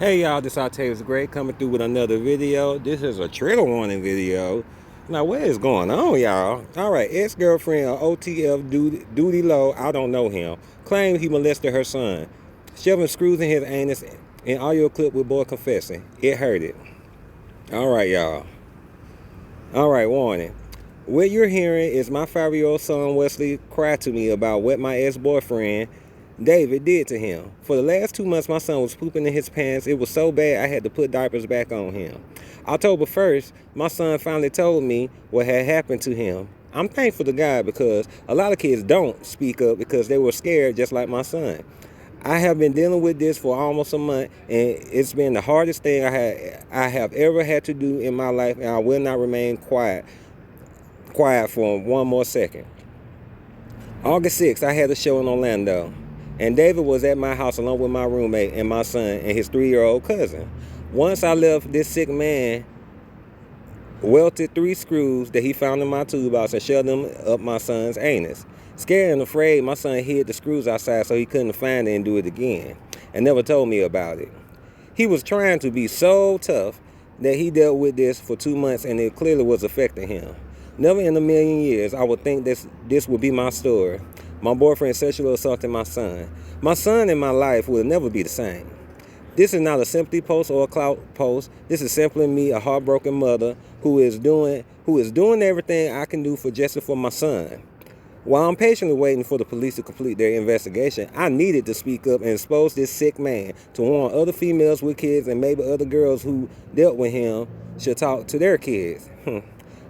Hey y'all, this Octavius Gray coming through with another video. This is a trigger warning video. Now what is going on, y'all? Alright, ex-girlfriend of OTF Doodie Lo, I don't know him, claimed he molested her son, shoving screws in his anus in audio clip with boy confessing. It hurt it. Alright, y'all. Alright, warning. What you're hearing is my 5-year-old son Wesley cry to me about what my ex-boyfriend David did to him. For the last 2 months, my son was pooping in his pants. It was so bad I had to put diapers back on him. October 1st, my son finally told me what had happened to him. I'm thankful to God because a lot of kids don't speak up because they were scared just like my son. I have been dealing with this for almost a month, and it's been the hardest thing I have ever had to do in my life, and I will not remain quiet for one more second. August 6th, I had a show in Orlando, and David was at my house along with my roommate and my son and his 3-year-old cousin. Once I left, this sick man welted 3 screws that he found in my toolbox and shoved them up my son's anus. Scared and afraid, my son hid the screws outside so he couldn't find it and do it again, and never told me about it. He was trying to be so tough that he dealt with this for 2 months, and it clearly was affecting him. Never in a million years I would think this would be my story. My boyfriend sexually assaulted my son. My son in my life will never be the same. This is not a sympathy post or a clout post. This is simply me, a heartbroken mother who is doing everything I can do for justice for my son. While I'm patiently waiting for the police to complete their investigation, I needed to speak up and expose this sick man to warn other females with kids and maybe other girls who dealt with him should talk to their kids.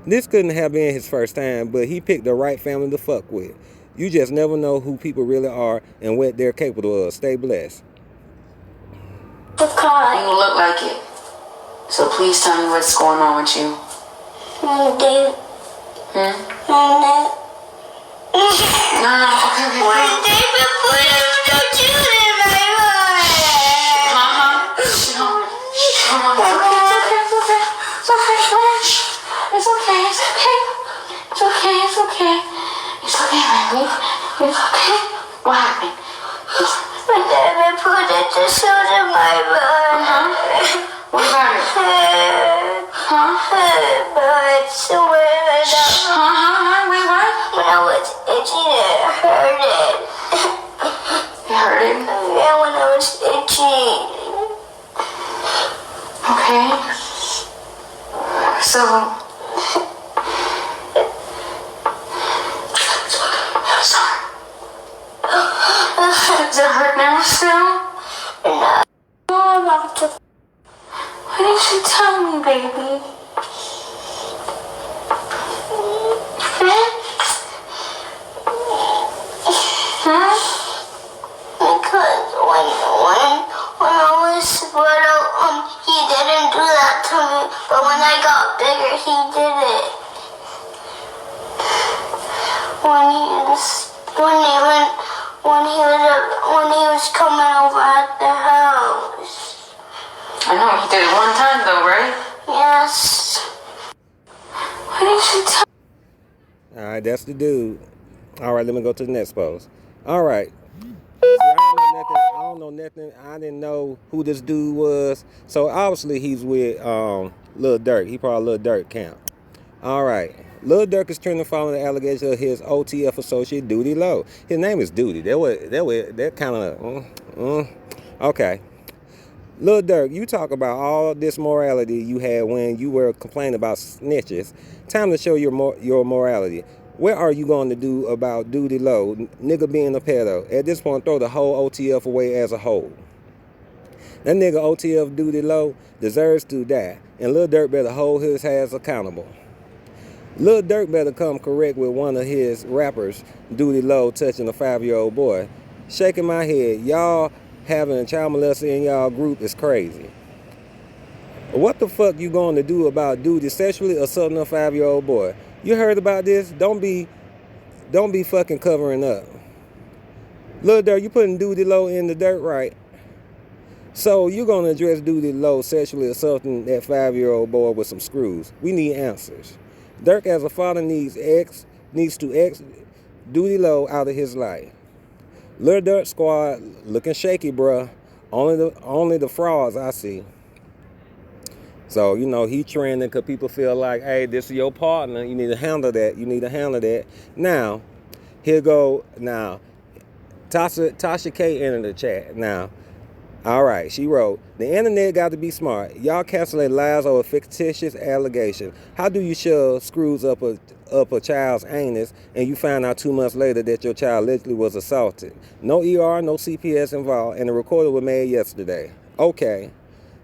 This couldn't have been his first time, but he picked the right family to fuck with. You just never know who people really are and what they're capable of. Stay blessed. You look like it. So please tell me what's going on with you. David. No, okay. When David put the juice in my mouth. It's okay, What happened? When David put the juice in my mouth. What about it? But somewhere Wait, what? when I was itching, it hurted. It hurted? Yeah, when I was itching. Okay. So, I'm sorry. Does it hurt now still? No. I'm about to. Why didn't you tell me, baby? Because when I was little, he didn't do that to me. But when I got bigger, he did it. When he was coming over at the house. I know, he did it one time though, right? Yes. Why didn't you tell me? Alright, that's the dude. Alright, let me go to the next post. Alright. I don't know nothing. I didn't know who this dude was. So obviously he's with Lil Durk. He probably Lil Durk camp. Alright. Lil Durk is trending following the allegation of his OTF associate Doodie Lo. His name is Doodie. That kind of okay. Lil Durk, you talk about all this morality you had when you were complaining about snitches. Time to show your morality. What are you going to do about Doodie Lo, nigga being a pedo? At this point, throw the whole OTF away as a whole. That nigga OTF Doodie Lo deserves to die, and Lil Durk better hold his ass accountable. Lil Durk better come correct with one of his rappers, Doodie Lo, touching a 5-year-old boy. Shaking my head, y'all having a child molester in y'all group is crazy. What the fuck you going to do about Doodie sexually assaulting a 5-year-old boy? You heard about this? Don't be fucking covering up. Lil Durk, you putting Doodie Lo in the dirt, right? So you're gonna address Doodie Lo sexually assaulting that 5-year-old boy with some screws. We need answers. Durk as a father needs to X Doodie Lo out of his life. Lil Durk squad looking shaky, bruh. Only the frauds I see. So, you know, he trending because people feel like, hey, this is your partner. You need to handle that. You need to handle that. Now, here go. Now, Tasha K entered the chat. Now, all right, she wrote, the internet got to be smart. Y'all calculate lies over fictitious allegations. How do you shove screws up a child's anus and you find out 2 months later that your child literally was assaulted? No ER, no CPS involved, and the recorder was made yesterday. Okay,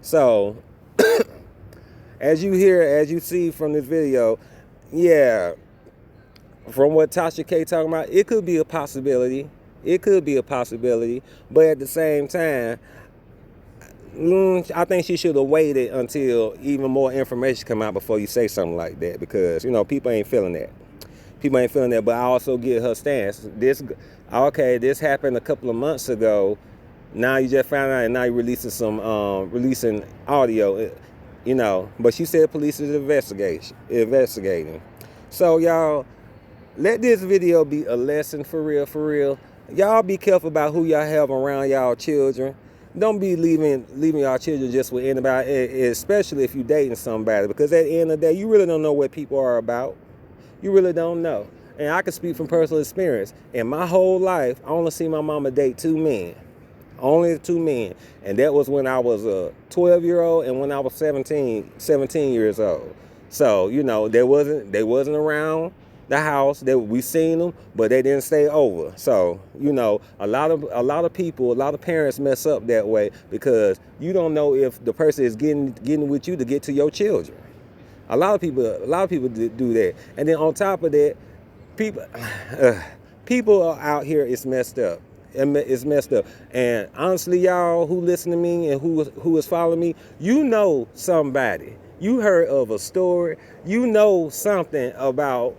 so as you see from this video, yeah, from what Tasha K talking about, it could be a possibility. It could be a possibility, but at the same time, I think she should have waited until even more information come out before you say something like that, because, you know, people ain't feeling that. People ain't feeling that, but I also get her stance. This happened a couple of months ago. Now you just found out, and now you're releasing releasing audio, you know. But she said police is investigating. So y'all, let this video be a lesson for real. Y'all be careful about who y'all have around y'all children. Don't be leaving y'all children just with anybody, especially if you're dating somebody, because at the end of the day, you really don't know what people are about. You really don't know. And I can speak from personal experience. In my whole life, I only seen my mama date 2 men. Only 2 men. And that was when I was a 12-year-old and when I was 17 years old. So, you know, they wasn't around the house. We seen them, but they didn't stay over. So, you know, a lot of people, a lot of parents mess up that way because you don't know if the person is getting with you to get to your children. A lot of people do that. And then on top of that, people out here is messed up. It's messed up. And honestly, y'all who listen to me and who is following me, you know somebody. You heard of a story. You know something about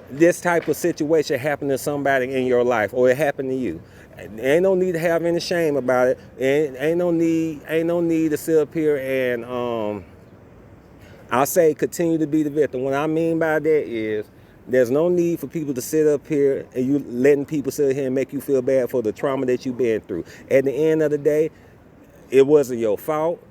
this type of situation happened to somebody in your life, or it happened to you. Ain't no need to have any shame about it. And ain't no need to sit up here and I say continue to be the victim. What I mean by that is there's no need for people to sit up here and you letting people sit here and make you feel bad for the trauma that you've been through. At the end of the day, it wasn't your fault.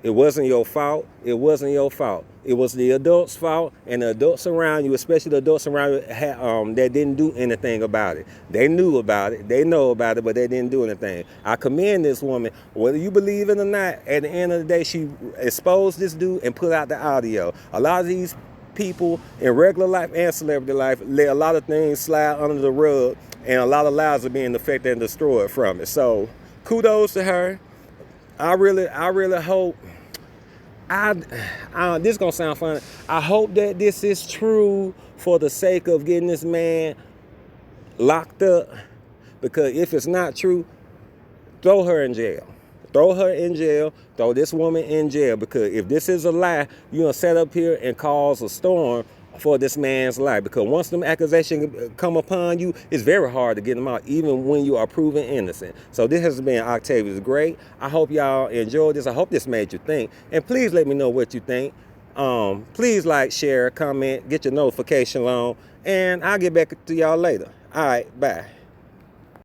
It wasn't your fault. It wasn't your fault. It was the adults' fault, and the adults around you, especially the adults around you, that didn't do anything about it. They knew about it. They know about it, but they didn't do anything. I commend this woman. Whether you believe it or not, at the end of the day, she exposed this dude and put out the audio. A lot of these people in regular life and celebrity life let a lot of things slide under the rug, and a lot of lives are being affected and destroyed from it. So kudos to her. I really hope, this is gonna sound funny. I hope that this is true for the sake of getting this man locked up, because if it's not true, throw her in jail. Throw her in jail, throw this woman in jail, because if this is a lie, you're gonna set up here and cause a storm for this man's life, because once them accusations come upon you, it's very hard to get them out, even when you are proven innocent. So this has been Octavius Great. I hope y'all enjoyed this. I hope this made you think, and please let me know what you think. Please like, share, comment, get your notification on, and I'll get back to y'all later. All right, bye.